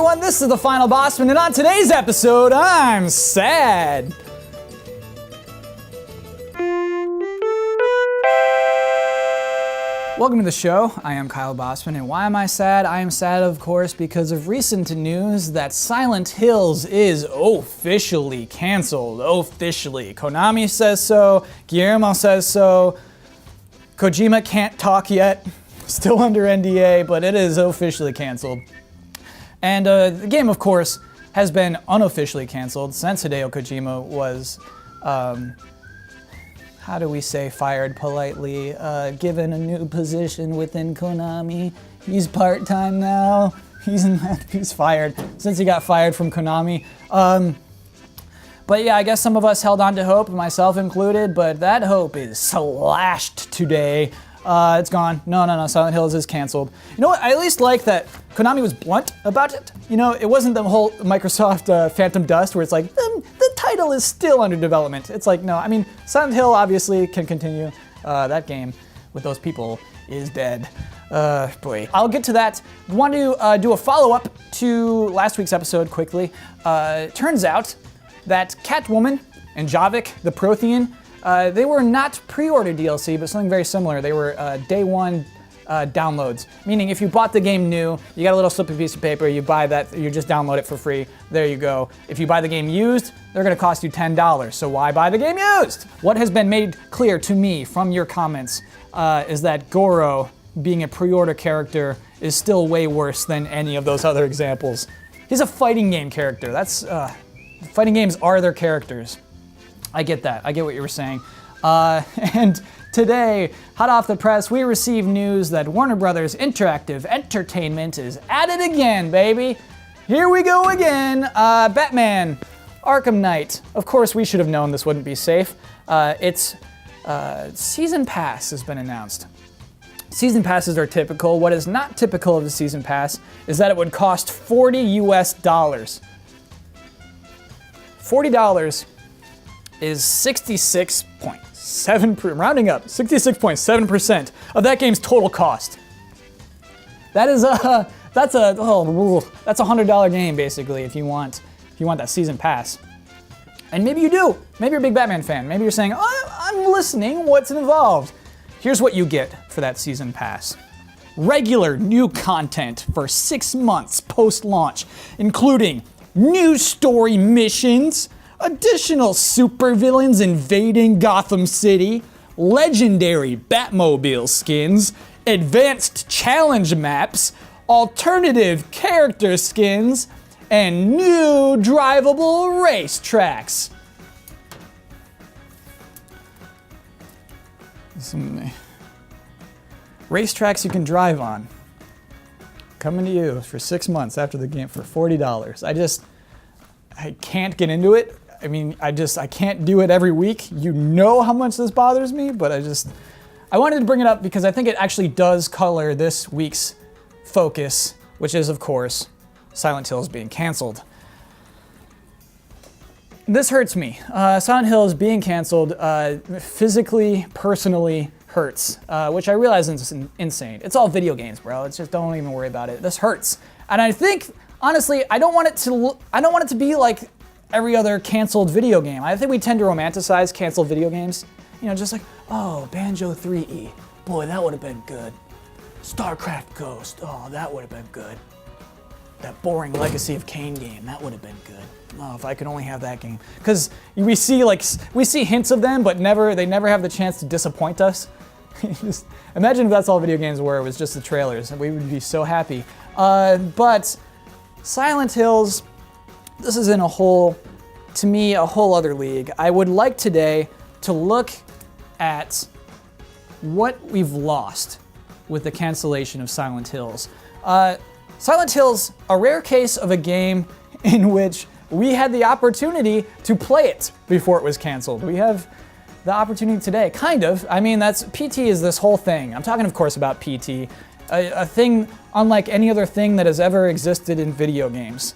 everyone, this is the Final Bosman, and on today's episode, I'm sad. Welcome to the show. I am Kyle Bosman, and why am I sad? I am sad, of course, because of recent news that Silent Hills is officially canceled. Officially. Konami says so, Guillermo says so, Kojima can't talk yet, still under NDA, but it is officially canceled. And the game, of course, has been unofficially canceled since Hideo Kojima was, how do we say fired politely, given a new position within Konami. He's part-time now. He's fired since he got fired from Konami. But yeah, I guess some of us held on to hope, myself included, but that hope is slashed today. It's gone. No, Silent Hills is canceled. You know what? I at least like that Konami was blunt about it. You know, it wasn't the whole Microsoft Phantom Dust where it's like, the title is still under development. It's like, no, I mean, Silent Hill obviously can continue. That game with those people is dead. Boy. I'll get to that. I want to do a follow-up to last week's episode quickly. Turns out that Catwoman and Javik, the Prothean, they were not pre-order DLC, but something very similar. They were day one downloads, meaning if you bought the game new, you got a little slip of piece of paper, you buy that, you just download it for free, there you go. If you buy the game used, they're gonna cost you $10, so why buy the game used? What has been made clear to me from your comments is that Goro, being a pre-order character, is still way worse than any of those other examples. He's a fighting game character. Fighting games are their characters. I get that. I get what you were saying. And today, hot off the press, we received news that Warner Brothers Interactive Entertainment is at it again, baby. Here we go again. Batman, Arkham Knight. Of course, we should have known this wouldn't be safe. Its Season Pass has been announced. Season passes are typical. What is not typical of the Season Pass is that it would cost $40 US. $40 is 66.7%, rounding up, 66.7% of that game's total cost. That's a $100 game basically if you want that season pass. And maybe you do. Maybe you're a big Batman fan. Maybe you're saying, oh, I'm listening, what's involved? Here's what you get for that season pass. Regular new content for 6 months post-launch, including new story missions, additional supervillains invading Gotham City, legendary Batmobile skins, advanced challenge maps, alternative character skins, and new drivable racetracks. Some racetracks you can drive on. Coming to you for 6 months after the game for $40. I can't get into it. I mean, I can't do it every week. You know how much this bothers me, but I wanted to bring it up because I think it actually does color this week's focus, which is, of course, Silent Hills being canceled. This hurts me. Silent Hills being canceled physically, personally hurts, which I realize is insane. It's all video games, bro. It's just, don't even worry about it. This hurts. And I think, honestly, I don't want it to be like every other canceled video game. I think we tend to romanticize canceled video games. You know, just like, oh, Banjo 3E. Boy, that would have been good. StarCraft Ghost. Oh, that would have been good. That boring Legacy of Kain game, that would have been good. Oh, if I could only have that game. Because we see hints of them, but they never have the chance to disappoint us. Just imagine if that's all video games were, it was just the trailers, and we would be so happy. But Silent Hills, this is in a whole other league. I would like today to look at what we've lost with the cancellation of Silent Hills. Silent Hills, a rare case of a game in which we had the opportunity to play it before it was canceled. We have the opportunity today, kind of. I mean, PT is this whole thing. I'm talking, of course, about PT, a thing unlike any other thing that has ever existed in video games.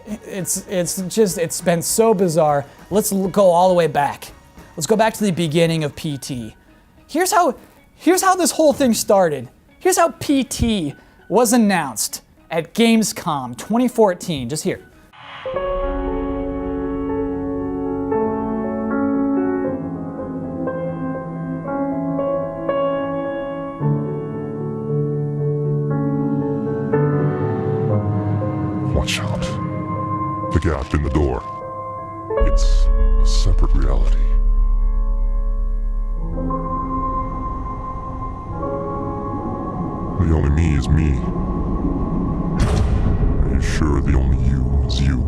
It's been so bizarre. Let's go all the way back. Let's go back to the beginning of PT. Here's how this whole thing started. Here's how PT was announced at Gamescom 2014. Just here. Watch out. The gap in the door. It's a separate reality. The only me is me. Are you sure the only you is you?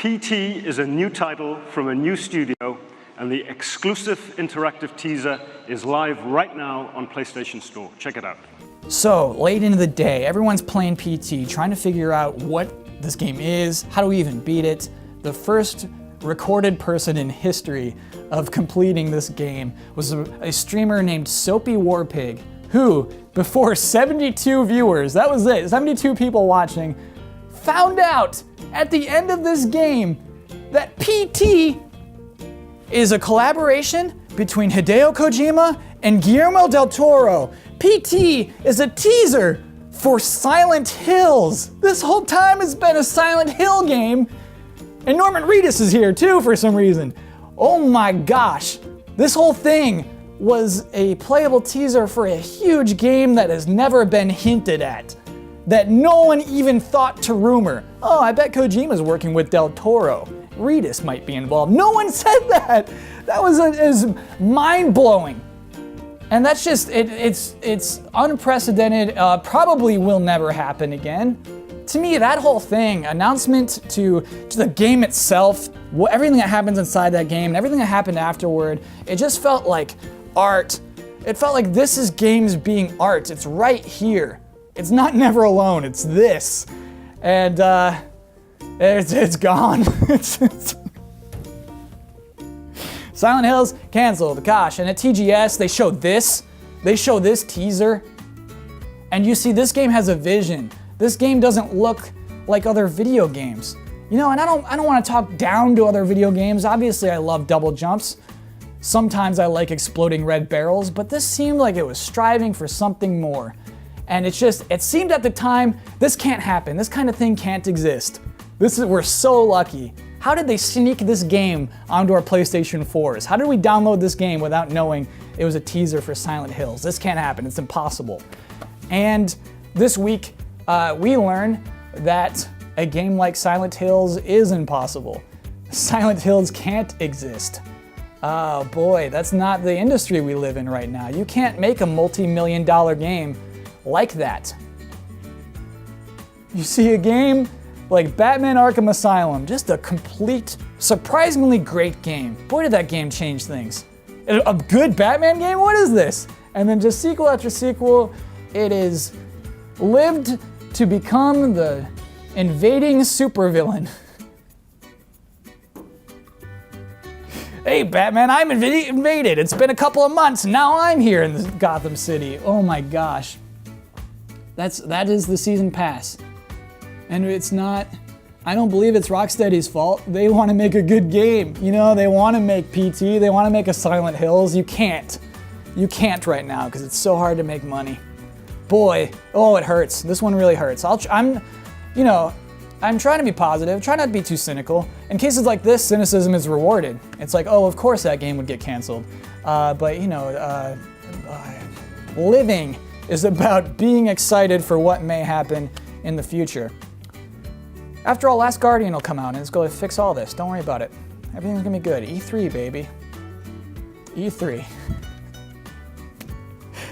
PT is a new title from a new studio, and the exclusive interactive teaser is live right now on PlayStation Store. Check it out. So, late into the day, everyone's playing PT, trying to figure out what this game is, how do we even beat it. The first recorded person in history of completing this game was a streamer named Soapy Warpig, who, before 72 viewers, that was it, 72 people watching, found out at the end of this game that PT is a collaboration between Hideo Kojima and Guillermo del Toro. PT is a teaser for Silent Hills. This whole time has been a Silent Hill game, and Norman Reedus is here too for some reason. Oh my gosh, this whole thing was a playable teaser for a huge game that has never been hinted at, that no one even thought to rumor. Oh, I bet Kojima's working with Del Toro. Reedus might be involved. No one said that. That is mind-blowing. And that's just, it's unprecedented, probably will never happen again. To me, that whole thing, announcement to the game itself, everything that happens inside that game, and everything that happened afterward, it just felt like art. It felt like this is games being art. It's right here. It's not Never Alone, it's this. And it's gone. Silent Hills canceled, gosh. And at TGS, they showed this. They show this teaser. And you see, this game has a vision. This game doesn't look like other video games. You know, and I don't want to talk down to other video games. Obviously, I love double jumps. Sometimes I like exploding red barrels, but this seemed like it was striving for something more. And it seemed at the time, this can't happen. This kind of thing can't exist. We're so lucky. How did they sneak this game onto our PlayStation 4s? How did we download this game without knowing it was a teaser for Silent Hills? This can't happen, it's impossible. And this week, we learn that a game like Silent Hills is impossible. Silent Hills can't exist. Oh boy, that's not the industry we live in right now. You can't make a multi-million-dollar game like that. You see a game like Batman Arkham Asylum, just a complete, surprisingly great game. Boy, did that game change things. A good Batman game? What is this? And then just sequel after sequel, it is lived to become the invading supervillain. Hey Batman, I'm invaded. It's been a couple of months, now I'm here in Gotham City. Oh my gosh. That is the season pass. And it's not, I don't believe it's Rocksteady's fault. They want to make a good game. You know, they want to make PT, they want to make a Silent Hills. You can't. You can't right now because it's so hard to make money. Boy, oh, it hurts. This one really hurts. I'm trying to be positive, try not to be too cynical. In cases like this, cynicism is rewarded. It's like, oh, of course that game would get canceled. But living is about being excited for what may happen in the future. After all, Last Guardian will come out and it's going to fix all this. Don't worry about it. Everything's going to be good. E3, baby. E3.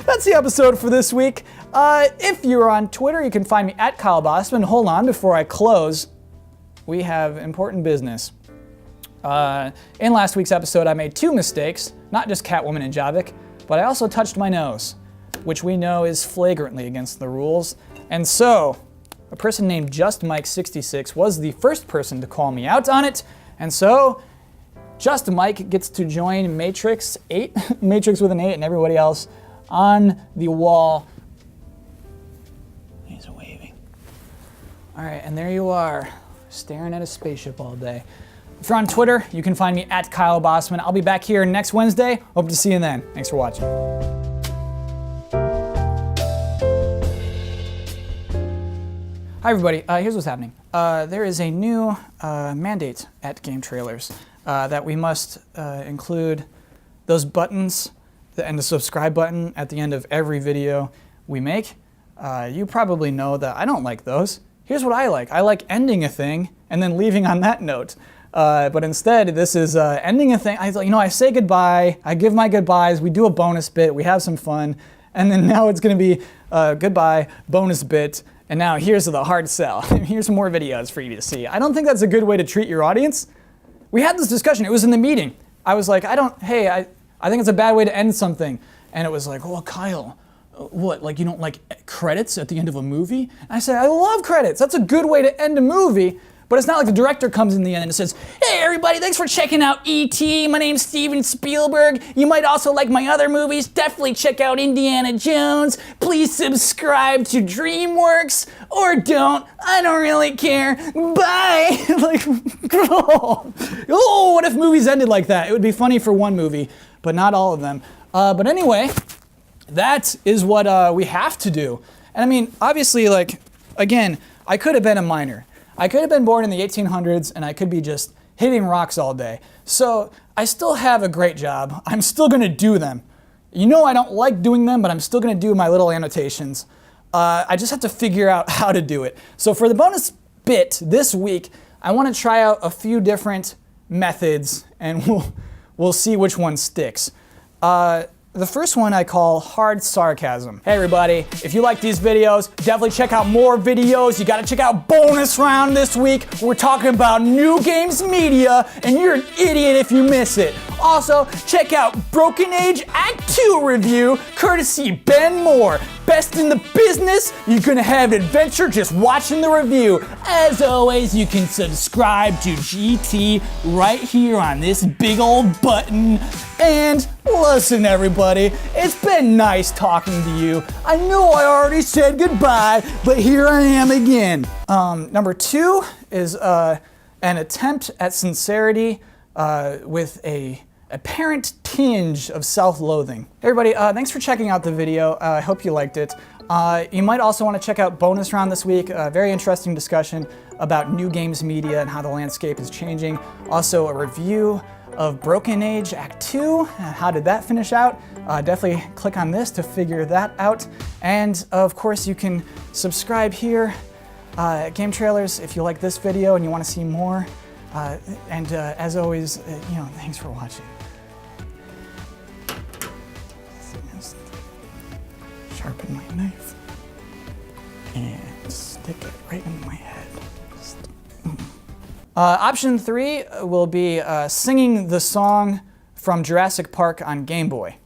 That's the episode for this week. If you're on Twitter, you can find me at Kyle Bosman. Hold on, before I close, we have important business. In last week's episode, I made two mistakes, not just Catwoman and Javik, but I also touched my nose, which we know is flagrantly against the rules. And so, a person named JustMike66 was the first person to call me out on it, and so Just Mike gets to join Matrix 8, Matrix with an 8, and everybody else on the wall. He's waving. All right, and there you are, staring at a spaceship all day. If you're on Twitter, you can find me at Kyle Bosman. I'll be back here next Wednesday. Hope to see you then. Thanks for watching. Hi everybody, here's what's happening. There is a new mandate at Game Trailers that we must include those buttons and the subscribe button at the end of every video we make. You probably know that I don't like those. Here's what I like. I like ending a thing and then leaving on that note. But instead, this is ending a thing. I say goodbye, I give my goodbyes, we do a bonus bit, we have some fun, and then now it's gonna be goodbye, bonus bit, and now here's the hard sell. Here's more videos for you to see. I don't think that's a good way to treat your audience. We had this discussion, it was in the meeting. I was like, I think it's a bad way to end something. And it was like, well, Kyle, what, like you don't like credits at the end of a movie? And I said, I love credits, that's a good way to end a movie. But it's not like the director comes in the end and says, hey everybody, thanks for checking out E.T. My name's Steven Spielberg. You might also like my other movies. Definitely check out Indiana Jones. Please subscribe to DreamWorks. Or don't. I don't really care. Bye. Like, oh, what if movies ended like that? It would be funny for one movie, but not all of them. But anyway, that is what we have to do. And I mean, obviously, like, again, I could have been a miner. I could have been born in the 1800s and I could be just hitting rocks all day. So I still have a great job. I'm still gonna do them. You know I don't like doing them, but I'm still gonna do my little annotations. I just have to figure out how to do it. So for the bonus bit this week, I wanna try out a few different methods and we'll see which one sticks. The first one I call hard sarcasm. Hey everybody, if you like these videos, definitely check out more videos. You gotta check out bonus round this week. We're talking about New Games Media, and you're an idiot if you miss it. Also, check out Broken Age Act 2 review, courtesy Ben Moore. Best in the business, you're gonna have an adventure just watching the review. As always, you can subscribe to GT right here on this big old button. And listen everybody, it's been nice talking to you. I know I already said goodbye, but here I am again. Number 2 is an attempt at sincerity with a apparent tinge of self-loathing. Hey everybody, thanks for checking out the video. I hope you liked it. You might also want to check out bonus round this week. A very interesting discussion about New Games Media and how the landscape is changing. Also a review of Broken Age Act 2, how did that finish out? Definitely click on this to figure that out. And of course you can subscribe here at Game Trailers if you like this video and you want to see more. As always, thanks for watching. Sharpen my knife and stick it right in my head. Option 3 will be singing the song from Jurassic Park on Game Boy.